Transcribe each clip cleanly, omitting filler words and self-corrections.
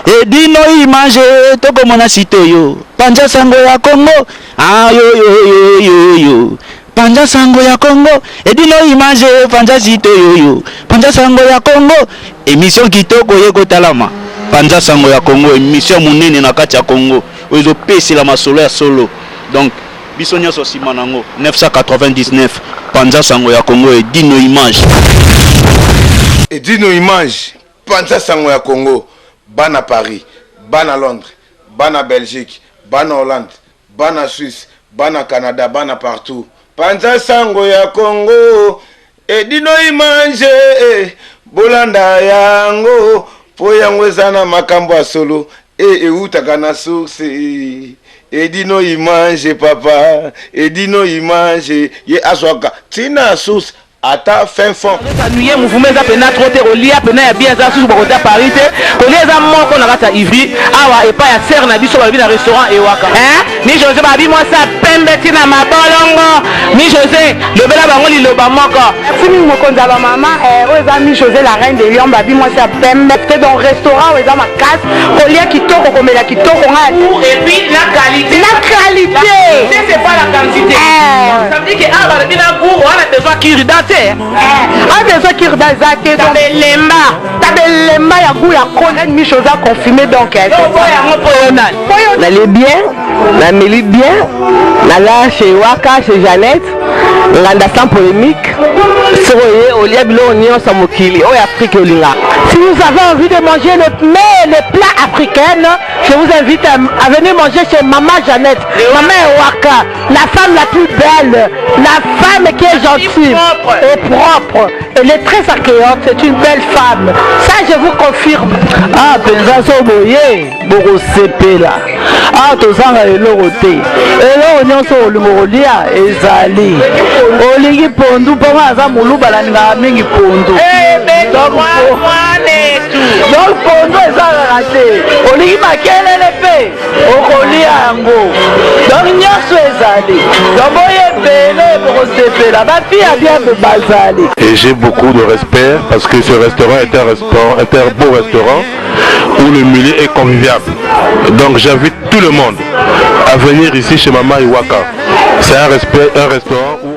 et dino image toko mona sitoyo panja sango ya Congo ah yo panja sango ya Congo et dino image panja sitoyo panja sango ya Congo émission kitoko yeko talama panja sango ya Congo émission munene na kati ya Congo ozo pesi la masolo ya solo donc biso nyonso sima nango 999 panja sango ya Congo et dino image panja sango ya Congo bana Paris, bana Londres, bana Belgique, bana Hollande, bana Suisse, bana Canada, bana partout. Panja sango ya Congo, edino imanje, bolanda yango, po yango ezana makambo ya solo, eutaka na source. Edino imanje papa, edino imanje, ye aswaka, tina source. Ata fin fond. Nous mouvement ça pena trop terrolia pena bien ça sous côté Paris te les a moko na kata Ivry awa et pas ya serre na biso ba bi na restaurant et waka ni José ba bi moi ça pembe tina mabolongo ni José le bela bango li loba moko fini moko nzaba mama aux amis José la reine de Lyon ba bi moi ça pembe te dans restaurant aux amis casse colia kitoko komela kitoko nga et puis la qualité c'est pas la quantité ça veut dire que awa bi na goût on a besoin qui ridate besoin qui redazate tabelema ya goût ya kone mi chose à confirmer donc n'allez bien la mili bien la chez Waka chez Jeannette nganda sans polémique soye olia bilo nyo samokili o Afrique olinga. Si vous avez envie de manger les plats africains, je vous invite à venir manger chez Maman Jeannette, Maman Waka, la femme la plus belle, la femme qui est gentille et propre. Elle est très accueillante, c'est une belle femme. Ça, je vous confirme. Ah, pensa so boye, boko sepela. Ah, tozanga elorote. Elo nyonso olumorolia ezali. Olingi pondu po aza muluba la nga mingi pondu. Donc pondu ezala raté. Olingi makelele pe okolia yango. Donc nyonso ezali. Donc boye bele boko sepela. Ba fille bien de bazali. Et j'ai beaucoup de respect parce que ce restaurant est un beau restaurant où le milieu est convivial. Donc j'invite tout le monde à venir ici chez Maman Iwaka. C'est un restaurant où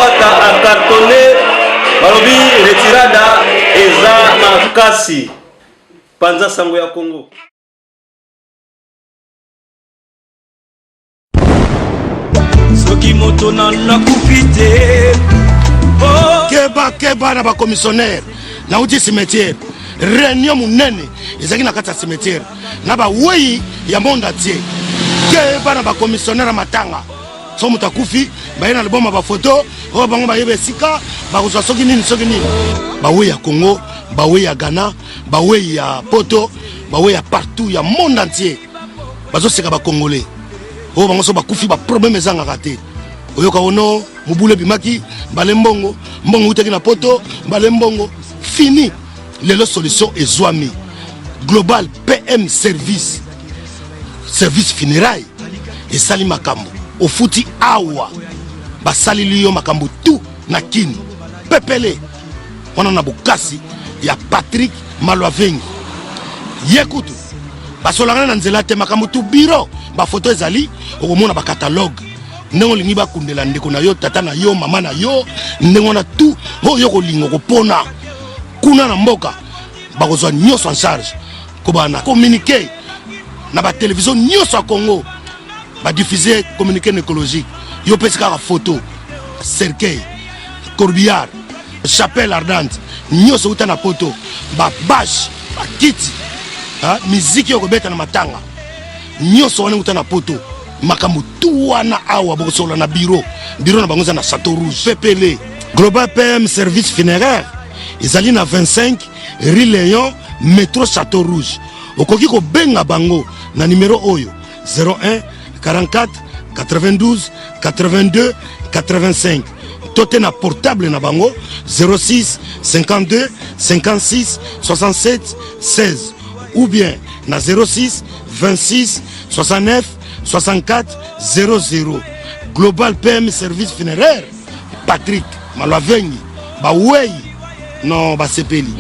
boîte à cartonner balobi retirada eza makasi panza sango ya Congo. Soki moto na nakufite keba na ba commissionnaire na uti cimetière réunion munene ezaki na kata cimetière na ba wei ya monde entier keba na ba commissionnaire matanga so mutakufi bayena liboma ba photo o bango bayebe sika ba kozwa soki nini ba wei ya Congo ba wei ya Ghana ba wei ya Poto ba wei ya partout ya monde entier bazo seka ba congolais o bango so bakufi ba problème ezanga raté oyoka ono mubule bimaki balembongo mbongo utaki na Poto balembongo fini lelo solution ezwami global PM service funérailles et sali makambo ofuti awa basali liyo makambo tout na kini pepele wana na bukasi ya Patrick Malwavengi yekutu basolanga na nzela te makambo tout bureau ba photo ezali okomona ba catalogue ndenge olingi bakundela ndeko na yo tata na yo mama na yo ndenge wana tout oyo kolinga kopona kuna na mboka bakozwa nyonso en charge kobana communiquer na ba télévision nyonso ya Congo ba diffuser communiqué écologique yo pesi kaka photo cercueil corbillard chapelle ardente nyonso uta na Poto ba bâche ba kiti musique yo kobeta na matanga nyonso wana uta na Poto makambo tout wana awa bokosola na bureau na bango na Château Rouge PPL Global PM service funéraire ezali na 25 rue Léon métro Château Rouge okoki ko benga bango na numéro oyo 01 44 92 82 85 tote na portable na bango 06 52 56 67 16 ou bien na 06 26 69 64 00 Global PM service funéraire Patrick Malwavengi bawei non basepeli